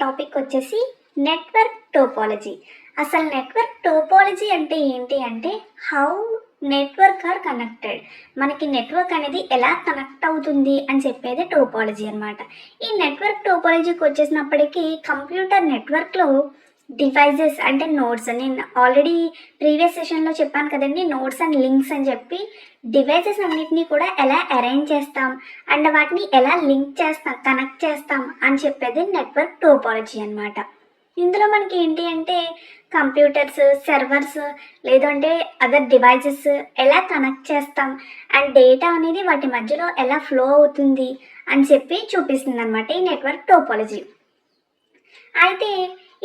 Topic వచ్చేసి network topology. అసలు network topology అంటే ఏంటి అంటే హౌ నెట్వర్క్ ఆర్ కనెక్టెడ్. మనకి నెట్వర్క్ అనేది ఎలా కనెక్ట్ అవుతుంది అని చెప్పేది టోపాలజీ అనమాట. ఈ నెట్వర్క్ టోపాలజీకి వచ్చేసినప్పటికీ కంప్యూటర్ నెట్వర్క్లో డివైజెస్ అంటే నోడ్స్, నేను ఆల్రెడీ ప్రీవియస్ సెషన్లో చెప్పాను కదండి, నోడ్స్ అండ్ లింక్స్ అని చెప్పి డివైజెస్ అన్నిటినీ కూడా ఎలా అరేంజ్ చేస్తాం అండ్ వాటిని ఎలా లింక్ చేస్తాం, కనెక్ట్ చేస్తాం అని చెప్పేది నెట్వర్క్ టోపాలజీ అనమాట. ఇందులో మనకి ఏంటి అంటే కంప్యూటర్స్, సర్వర్స్ లేదంటే అదర్ డివైజెస్ ఎలా కనెక్ట్ చేస్తాం అండ్ డేటా అనేది వాటి మధ్యలో ఎలా ఫ్లో అవుతుంది అని చెప్పి చూపిస్తుంది అనమాట ఈ నెట్వర్క్ టోపాలజీ. అయితే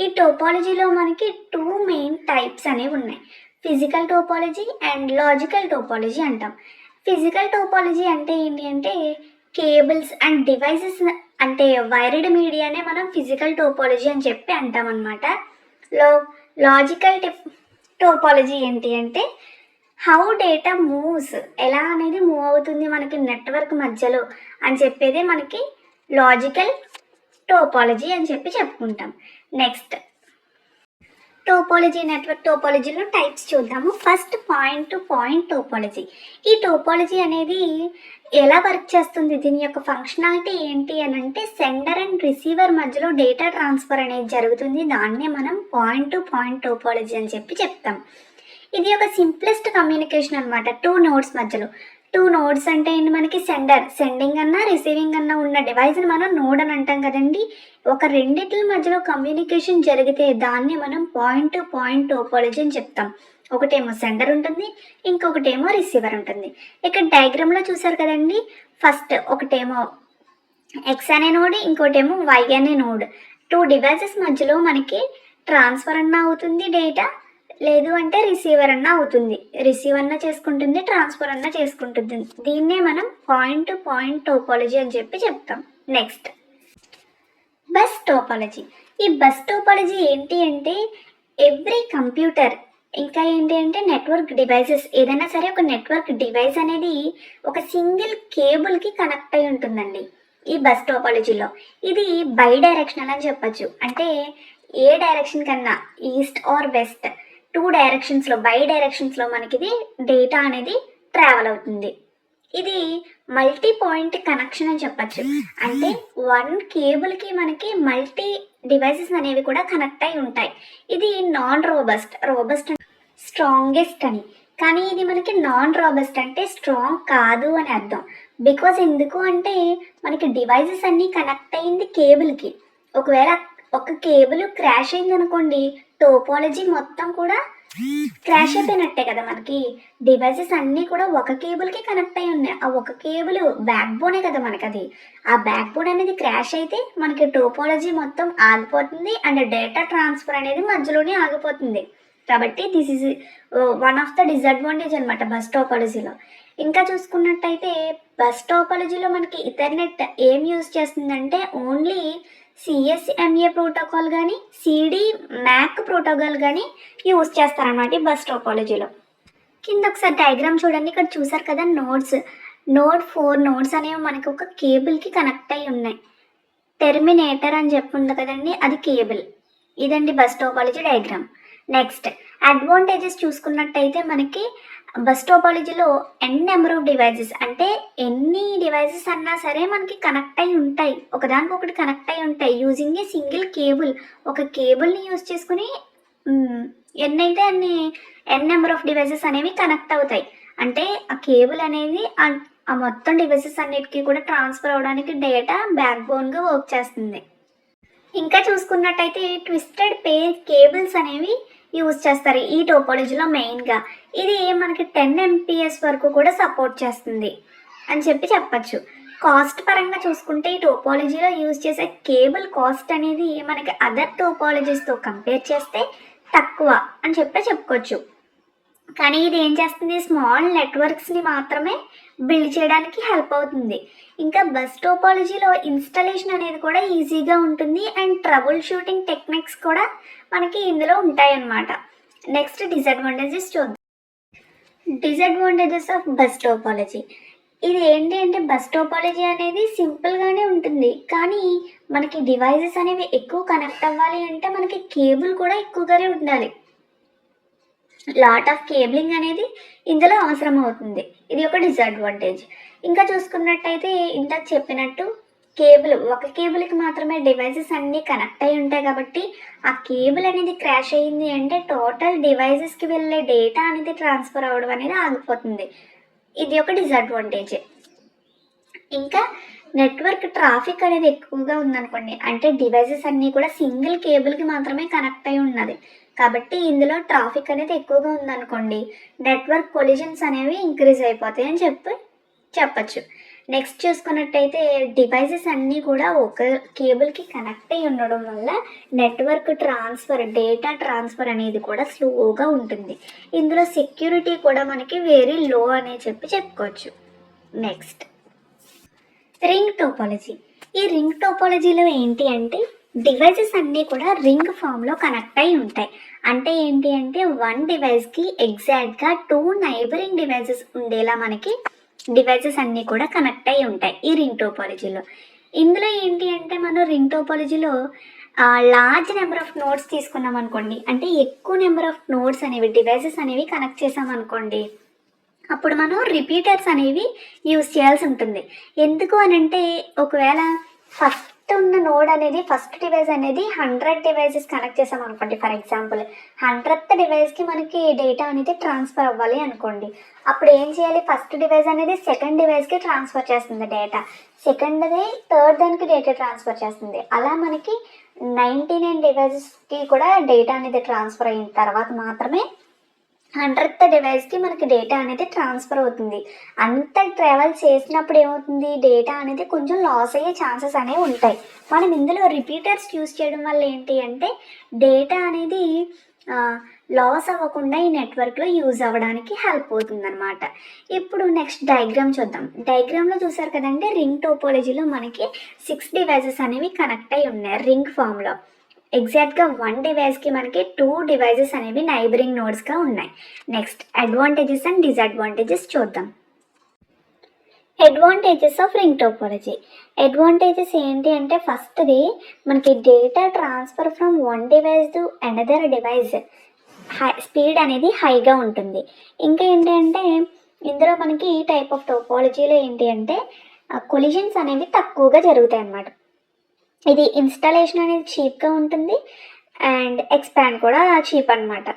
ఈ టోపాలజీలో మనకి 2 మెయిన్ టైప్స్ అనేవి ఉన్నాయి. Physical topology and logical topology అంటాం. ఫిజికల్ టోపాలజీ అంటే ఏంటి అంటే కేబుల్స్ అండ్ డివైసెస్ అంటే వైర్డ్ మీడియానే మనం ఫిజికల్ టోపాలజీ అని చెప్పి అంటాం అనమాట. లాజికల్ టోపాలజీ ఏంటి అంటే హౌ డేటా మూవ్స్, ఎలా అనేది మూవ్ అవుతుంది మనకి నెట్వర్క్ మధ్యలో అని చెప్పేదే మనకి లాజికల్ టోపాలజీ అని చెప్పి చెప్పుకుంటాం. నెక్స్ట్ టోపాలజీ, నెట్వర్క్ టోపాలజీలో టైప్స్ చూద్దాము. First point to point topology. ఈ టోపాలజీ అనేది ఎలా వర్క్ చేస్తుంది, దీని యొక్క ఫంక్షనాలిటీ ఏంటి అని అంటే సెండర్ అండ్ రిసీవర్ మధ్యలో డేటా ట్రాన్స్ఫర్ అనేది జరుగుతుంది. దాన్నే మనం పాయింట్ టు పాయింట్ టోపాలజీ అని చెప్పి చెప్తాం. ఇది ఒక సింప్లెస్ట్ కమ్యూనికేషన్ అనమాట 2 నోడ్స్ మధ్యలో. 2 నోడ్స్ అంటే ఏంటి, మనకి సెండింగ్ అన్నా రిసీవింగ్ అన్నా ఉన్న డివైస్ని మనం నోడ్ అని అంటాం కదండి. ఒక రెండిట్ల మధ్యలో కమ్యూనికేషన్ జరిగితే దాన్ని మనం పాయింట్ టు పాయింట్ టోపాలజీ అని చెప్తాం. ఒకటేమో సెండర్ ఉంటుంది, ఇంకొకటేమో రిసీవర్ ఉంటుంది. ఇక్కడ డయాగ్రామ్లో చూసారు కదండి, ఫస్ట్ ఒకటేమో ఎక్స్ అనే నోడ్, ఇంకోటేమో వై అనే నోడ్. 2 డివైసెస్ మధ్యలో మనకి ట్రాన్స్ఫర్ అన్నా అవుతుంది డేటా, లేదు అంటే రిసీవర్ అన్నా అవుతుంది. రిసీవ్ అన్నా చేసుకుంటుంది, ట్రాన్స్ఫర్ అన్నా చేసుకుంటుంది. దీన్నే మనం పాయింట్ టు పాయింట్ టోపాలజీ అని చెప్పి చెప్తాం. Next bus topology. ఈ బస్ టోపాలజీ ఏంటి అంటే ఎవ్రీ కంప్యూటర్, ఇంకా ఏంటి అంటే నెట్వర్క్ డివైసెస్, ఏదైనా సరే ఒక నెట్వర్క్ డివైస్ అనేది ఒక సింగిల్ కేబుల్కి కనెక్ట్ అయి ఉంటుందండి ఈ బస్ టోపాలజీలో. ఇది బై డైరెక్షనల్ అని చెప్పచ్చు. అంటే ఏ డైరెక్షన్ కన్నా ఈస్ట్ ఆర్ వెస్ట్ 2 డైరెక్షన్స్లో, బై డైరెక్షన్స్లో మనకి ఇది డేటా అనేది ట్రావెల్ అవుతుంది. ఇది మల్టీ పాయింట్ కనెక్షన్ అని చెప్పచ్చు. అంటే 1 కేబుల్కి మనకి మల్టీ డివైసెస్ అనేవి కూడా కనెక్ట్ అయి ఉంటాయి. ఇది నాన్ రోబస్ట్, రోబస్ట్ స్ట్రాంగెస్ట్ అని, కానీ ఇది మనకి నాన్ రోబస్ట్ అంటే స్ట్రాంగ్ కాదు అని అర్థం. బికాజ్ ఎందుకు అంటే మనకి డివైసెస్ అన్నీ కనెక్ట్ అయింది కేబుల్కి. ఒకవేళ ఒక కేబుల్ క్రాష్ అయింది అనుకోండి, టోపాలజీ మొత్తం కూడా క్రాష్ అయిపోయినట్టే కదా. మనకి డివైసెస్ అన్నీ కూడా ఒక కేబుల్కి కనెక్ట్ అయి ఉన్నాయి. ఆ ఒక కేబుల్ బ్యాక్ బోనే కదా మనకి అది. ఆ బ్యాక్ బోన్ అనేది క్రాష్ అయితే మనకి టోపాలజీ మొత్తం ఆగిపోతుంది అండ్ డేటా ట్రాన్స్ఫర్ అనేది మధ్యలోనే ఆగిపోతుంది. కాబట్టి this is one of the disadvantage అనమాట బస్ టోపాలజీలో. ఇంకా చూసుకున్నట్టయితే బస్ టోపాలజీలో మనకి ఇథర్నెట్ ఏం యూజ్ చేస్తుందంటే ఓన్లీ CSMA ప్రోటోకాల్ కానీ CD MAC ప్రోటోకాల్ కానీ యూజ్ చేస్తారన్నమాట ఈ బస్ టోపాలజీలో. కింద ఒకసారి డయాగ్రామ్ చూడండి, ఇక్కడ చూసారు కదా నోడ్స్. 4 నోడ్స్ అనేవి మనకి ఒక కేబుల్కి కనెక్ట్ అయి ఉన్నాయి. టెర్మినేటర్ అని చెప్పుంది కదండి, అది కేబుల్. ఇదండి bus topology diagram. Next advantages చూసుకున్నట్టయితే మనకి బస్ టోపాలజీలో నెంబర్ ఆఫ్ డివైజెస్, అంటే ఎన్ని డివైజెస్ అన్నా సరే మనకి కనెక్ట్ అయి ఉంటాయి, ఒకదానికొకటి కనెక్ట్ అయి ఉంటాయి యూజింగ్ ఏ సింగిల్ కేబుల్. ఒక కేబుల్ని యూజ్ చేసుకుని ఎన్నైతే అన్ని నెంబర్ ఆఫ్ డివైజెస్ అనేవి కనెక్ట్ అవుతాయి. అంటే ఆ కేబుల్ అనేది ఆ మొత్తం డివైజెస్ అన్నిటికీ కూడా ట్రాన్స్ఫర్ అవడానికి డేటా బ్యాక్ బోన్గా వర్క్ చేస్తుంది. ఇంకా చూసుకున్నట్టయితే ట్విస్టెడ్ పేర్ కేబుల్స్ అనేవి యూజ్ చేస్తారు ఈ టోపాలజీలో మెయిన్గా. ఇది మనకి 10 MPS వరకు కూడా సపోర్ట్ చేస్తుంది అని చెప్పచ్చు. కాస్ట్ పరంగా చూసుకుంటే ఈ టోపాలజీలో యూజ్ చేసే కేబుల్ కాస్ట్ అనేది మనకి అదర్ టోపాలజీస్తో కంపేర్ చేస్తే తక్కువ అని చెప్పుకోవచ్చు. కానీ ఇది ఏం చేస్తుంది, స్మాల్ నెట్వర్క్స్ని మాత్రమే బిల్డ్ చేయడానికి హెల్ప్ అవుతుంది. ఇంకా బస్ టోపాలజీలో ఇన్స్టాలేషన్ అనేది కూడా ఈజీగా ఉంటుంది అండ్ ట్రబుల్ షూటింగ్ టెక్నిక్స్ కూడా మనకి ఇందులో ఉంటాయన్నమాట. నెక్స్ట్ డిసడ్వాంటేజెస్ చూద్దాం. Disadvantages of bus topology. ఇది ఏంటి అంటే బస్ టోపాలజీ అనేది సింపుల్గానే ఉంటుంది, కానీ మనకి డివైజెస్ అనేవి ఎక్కువ కనెక్ట్ అవ్వాలి అంటే మనకి కేబుల్ కూడా ఎక్కువగానే ఉండాలి. లాట్ ఆఫ్ కేబులింగ్ అనేది ఇందులో అవసరం అవుతుంది. ఇది ఒక డిసడ్వాంటేజ్. ఇంకా చూసుకున్నట్టయితే ఇందాక చెప్పినట్టు ఒక కేబుల్కి మాత్రమే డివైజెస్ అన్నీ కనెక్ట్ అయి ఉంటాయి కాబట్టి ఆ కేబుల్ అనేది క్రాష్ అయ్యింది అంటే టోటల్ డివైజెస్కి వెళ్ళే డేటా అనేది ట్రాన్స్ఫర్ అవ్వడం అనేది ఆగిపోతుంది. ఇది ఒక డిసడ్వాంటేజ్. ఇంకా నెట్వర్క్ ట్రాఫిక్ అనేది ఎక్కువగా ఉందనుకోండి, అంటే డివైజెస్ అన్నీ కూడా సింగిల్ కేబుల్కి మాత్రమే కనెక్ట్ అయి ఉన్నది కాబట్టి ఇందులో ట్రాఫిక్ అనేది ఎక్కువగా ఉందనుకోండి, నెట్వర్క్ కొలిజన్స్ అనేవి ఇంక్రీజ్ అయిపోతాయి అని చెప్పచ్చు. నెక్స్ట్ చూసుకున్నట్టయితే డివైజెస్ అన్నీ కూడా ఒక కేబుల్కి కనెక్ట్ అయి ఉండడం వల్ల నెట్వర్క్ ట్రాన్స్ఫర్, డేటా ట్రాన్స్ఫర్ అనేది కూడా స్లోగా ఉంటుంది. ఇందులో సెక్యూరిటీ కూడా మనకి వెరీ లో అనే చెప్పుకోవచ్చు. Next ring topology. ఈ రింగ్ టోపాలజీలో ఏంటి అంటే డివైజెస్ అన్నీ కూడా రింగ్ ఫామ్లో కనెక్ట్ అయి ఉంటాయి. అంటే ఏంటి అంటే వన్ డివైస్కి ఎగ్జాక్ట్గా 2 నైబరింగ్ డివైజెస్ ఉండేలా మనకి డివైజెస్ అన్నీ కూడా కనెక్ట్ అయి ఉంటాయి ఈ రింగ్ టోపాలజీలో. ఇందులో ఏంటి అంటే మనం రింగ్ టోపాలజీలో లార్జ్ నెంబర్ ఆఫ్ నోడ్స్ తీసుకున్నాం అనుకోండి, అంటే ఎక్కువ నెంబర్ ఆఫ్ నోడ్స్ అనేవి డివైజెస్ అనేవి కనెక్ట్ చేసామనుకోండి, అప్పుడు మనం రిపీటర్స్ అనేవి యూజ్ చేయాల్సి ఉంటుంది. ఎందుకు అని అంటే ఒకవేళ ఫస్ట్ ఉన్న నోడ్ అనేది ఫస్ట్ డివైస్ అనేది 100 డివైజెస్ కనెక్ట్ చేసాం అనుకోండి, ఫర్ ఎగ్జాంపుల్ 100th డివైస్కి మనకి డేటా అనేది ట్రాన్స్ఫర్ అవ్వాలి అనుకోండి, అప్పుడు ఏం చేయాలి, ఫస్ట్ డివైస్ అనేది సెకండ్ డివైస్కి ట్రాన్స్ఫర్ చేస్తుంది డేటా, సెకండ్ది థర్డ్ దానికి డేటా ట్రాన్స్ఫర్ చేస్తుంది. అలా మనకి 99 డివైజెస్కి కూడా డేటా అనేది ట్రాన్స్ఫర్ అయిన తర్వాత మాత్రమే 100th డివైస్కి మనకి డేటా అనేది ట్రాన్స్ఫర్ అవుతుంది. అంత ట్రావెల్ చేసినప్పుడు ఏమవుతుంది, డేటా అనేది కొంచెం లాస్ అయ్యే ఛాన్సెస్ అనేవి ఉంటాయి. మనం ఇందులో రిపీటర్స్ యూస్ చేయడం వల్ల ఏంటి అంటే డేటా అనేది లాస్ అవ్వకుండా ఈ నెట్వర్క్లో యూజ్ అవ్వడానికి హెల్ప్ అవుతుంది అనమాట. ఇప్పుడు నెక్స్ట్ డయాగ్రామ్ చూద్దాం. డయాగ్రామ్లో చూసారు కదండి, రింగ్ టోపాలజీలో మనకి 6 డివైజెస్ అనేవి కనెక్ట్ అయి ఉన్నాయి రింగ్ ఫామ్లో. ఎగ్జాక్ట్గా 1 డివైస్కి మనకి 2 డివైజెస్ అనేవి నైబరింగ్ నోడ్స్గా ఉన్నాయి. నెక్స్ట్ అడ్వాంటేజెస్ అండ్ డిసడ్వాంటేజెస్ చూద్దాం. Advantages of ring topology. Advantages ఏంటి అంటే ఫస్ట్ది మనకి data transfer from one device to another device speed అనేది హైగా ఉంటుంది. ఇంకా ఏంటి అంటే ఇందులో మనకి ఈ టైప్ ఆఫ్ టోపాలజీలో ఏంటి అంటే కొలిజన్స్ అనేవి తక్కువగా జరుగుతాయి అన్నమాట. ఇది ఇన్స్టాలేషన్ అనేది చీప్గా ఉంటుంది అండ్ ఎక్స్పాండ్ కూడా చీప్ అనమాట.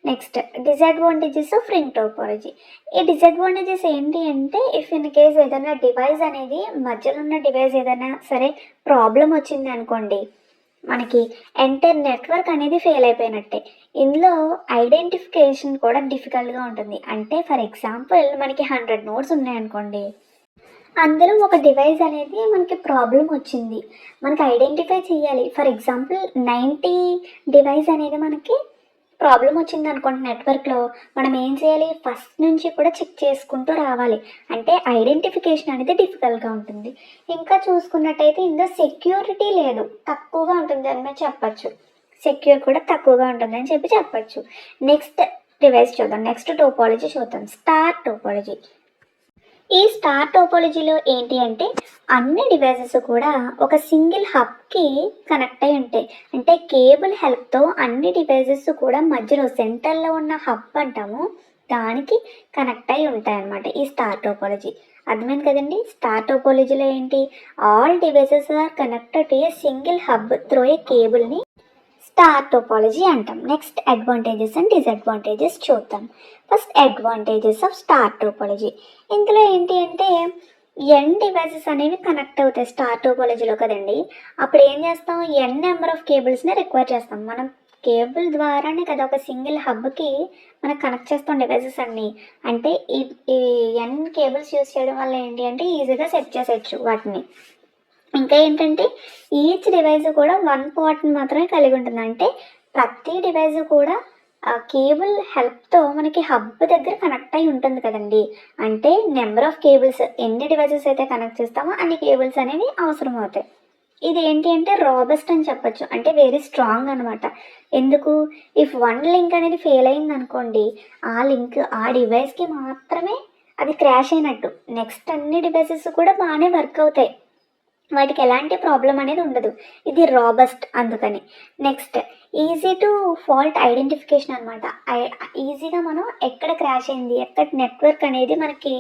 Next disadvantages of ring topology. ఈ డిసడ్వాంటేజెస్ ఏంటి అంటే ఇఫ్ ఇన్ కేస్ ఏదైనా డివైస్ అనేది మధ్యలో ఉన్న డివైస్ ఏదైనా సరే ప్రాబ్లం వచ్చింది అనుకోండి, మనకి ఎంటైర్ నెట్వర్క్ అనేది ఫెయిల్ అయిపోయినట్టే. ఇందులో ఐడెంటిఫికేషన్ కూడా డిఫికల్ట్గా ఉంటుంది. అంటే ఫర్ ఎగ్జాంపుల్ మనకి 100 నోడ్స్ ఉన్నాయనుకోండి, అందులో ఒక డివైస్ అనేది మనకి ప్రాబ్లం వచ్చింది, మనకి ఐడెంటిఫై చేయాలి. ఫర్ ఎగ్జాంపుల్ 90 డివైస్ అనేది మనకి ప్రాబ్లం వచ్చింది అనుకోండి నెట్వర్క్లో, మనం ఏం చేయాలి, ఫస్ట్ నుంచి కూడా చెక్ చేసుకుంటూ రావాలి. అంటే ఐడెంటిఫికేషన్ అనేది డిఫికల్ట్గా ఉంటుంది. ఇంకా చూసుకున్నట్టయితే ఇందులో సెక్యూరిటీ లేదు, తక్కువగా ఉంటుంది అని చెప్పచ్చు. సెక్యూర్ కూడా తక్కువగా ఉంటుందని చెప్పచ్చు. నెక్స్ట్ డివైస్ చూద్దాం. నెక్స్ట్ టోపాలజీ చూద్దాం, స్టార్ టోపాలజీ. ఈ స్టార్ టోపాలజీలో ఏంటి అంటే అన్ని డివైజెస్ కూడా ఒక సింగిల్ హబ్కి కనెక్ట్ అయి ఉంటాయి. అంటే కేబుల్ హెల్ప్తో అన్ని డివైజెస్ కూడా మధ్యలో సెంటర్లో ఉన్న హబ్ అంటాము, దానికి కనెక్ట్ అయి ఉంటాయి అన్నమాట ఈ స్టార్ టోపాలజీ. అర్థమైంది కదండి. స్టార్ టోపాలజీలో ఏంటి, all devices are connected to a single hub through a కేబుల్ని స్టార్ టోపాలజీ అంటాం. నెక్స్ట్ అడ్వాంటేజెస్ అండ్ డిసడ్వాంటేజెస్ చూద్దాం. First advantages of star topology. ఇందులో ఏంటి అంటే ఎన్ డివైజెస్ అనేవి కనెక్ట్ అవుతాయి స్టార్ టోపాలజీలో కదండి. అప్పుడు ఏం చేస్తాం, ఎన్ నెంబర్ ఆఫ్ కేబుల్స్ని రిక్వైర్ చేస్తాం. మనం కేబుల్ ద్వారానే కదా ఒక సింగిల్ హబ్కి మనం కనెక్ట్ చేస్తాం డివైజెస్ అన్నీ. అంటే ఈ ఎన్ కేబుల్స్ యూజ్ చేయడం వల్ల ఏంటి అంటే ఈజీగా సెట్ చేసేయచ్చు వాటిని. ఇంకా ఏంటంటే ఈచ్ డివైస్ కూడా 1 పోర్ట్ని మాత్రమే కలిగి ఉంటుంది. అంటే ప్రతి డివైస్ కూడా కేబుల్ హెల్ప్తో మనకి హబ్ దగ్గర కనెక్ట్ అయి ఉంటుంది కదండి. అంటే నెంబర్ ఆఫ్ కేబుల్స్, ఎన్ని డివైసెస్ అయితే కనెక్ట్ చేస్తామో అన్ని కేబుల్స్ అనేవి అవసరం అవుతాయి. ఇది ఏంటి అంటే రాబస్ట్ అని చెప్పచ్చు, అంటే వెరీ స్ట్రాంగ్ అనమాట. ఎందుకు, ఇఫ్ వన్ లింక్ అనేది ఫెయిల్ అయింది అనుకోండి, ఆ లింక్ ఆ డివైస్కి మాత్రమే అది క్రాష్ అయినట్టు. నెక్స్ట్ అన్ని డివైసెస్ కూడా బాగానే వర్క్ అవుతాయి, వాటికి ఎలాంటి ప్రాబ్లం అనేది ఉండదు. ఇది రాబస్ట్ అందుకని. Next easy to fault identification అనమాట. ఈజీగా మనం ఎక్కడ క్రాష్ అయింది, ఎక్కడ నెట్వర్క్ అనేది మనకి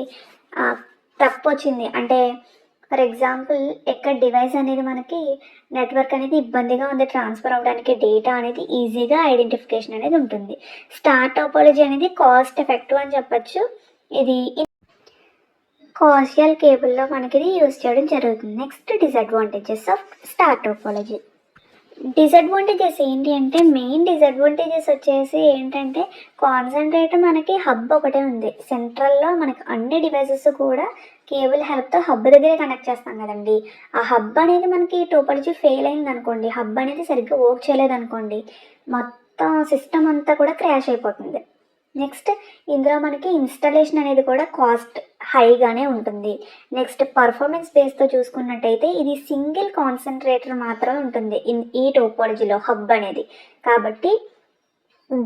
తప్పు వచ్చింది అంటే, ఫర్ ఎగ్జాంపుల్ ఎక్కడ డివైస్ అనేది మనకి నెట్వర్క్ అనేది ఇబ్బందిగా ఉంది ట్రాన్స్ఫర్ అవ్వడానికి, డేటా అనేది ఈజీగా ఐడెంటిఫికేషన్ అనేది ఉంటుంది. స్టార్ టోపాలజీ అనేది కాస్ట్ ఎఫెక్టివ్ అని చెప్పచ్చు. ఇది కోయాక్సియల్ కేబుల్లో మనకి ఇది యూజ్ చేయడం జరుగుతుంది. Next disadvantages of star topology. Disadvantages ఏంటి అంటే, మెయిన్ డిసడ్వాంటేజెస్ వచ్చేసి ఏంటంటే, కాన్సన్ట్రేటర్ మనకి హబ్ ఒకటే ఉంది సెంట్రల్లో. మనకి అన్ని డివైసెస్ కూడా కేబుల్ హెల్ప్తో హబ్ దగ్గరే కనెక్ట్ చేస్తాం కదండి. ఆ హబ్ అనేది మనకి టోపాలజీ ఫెయిల్ అయింది అనుకోండి, హబ్ అనేది సరిగ్గా వర్క్ చేయలేదు అనుకోండి, మొత్తం సిస్టమ్ అంతా కూడా క్రాష్ అయిపోతుంది. నెక్స్ట్ ఇందులో మనకి ఇన్స్టాలేషన్ అనేది కూడా కాస్ట్ హైగానే ఉంటుంది. నెక్స్ట్ పర్ఫార్మెన్స్ బేస్తో చూసుకున్నట్టయితే ఇది సింగిల్ కాన్సన్ట్రేటర్ మాత్రమే ఉంటుంది ఈ టోపాలజీలో, హబ్ అనేది. కాబట్టి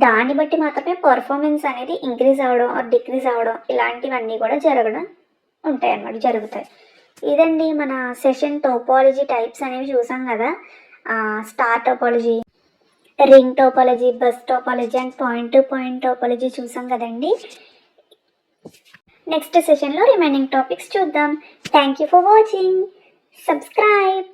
దాన్ని బట్టి మాత్రమే పర్ఫార్మెన్స్ అనేది ఇంక్రీజ్ అవ్వడం ఆర్ డిక్రీజ్ అవ్వడం ఇలాంటివన్నీ కూడా జరుగుతాయి. ఇదండి మన సెషన్. టోపాలజీ టైప్స్ అనేవి చూసాం కదా. Star topology, ring topology, bus topology and point to point topology చూసాం కదండి. నెక్స్ట్ సెషన్లో రిమైనింగ్ టాపిక్స్ చూద్దాం. Thank you for watching. Subscribe.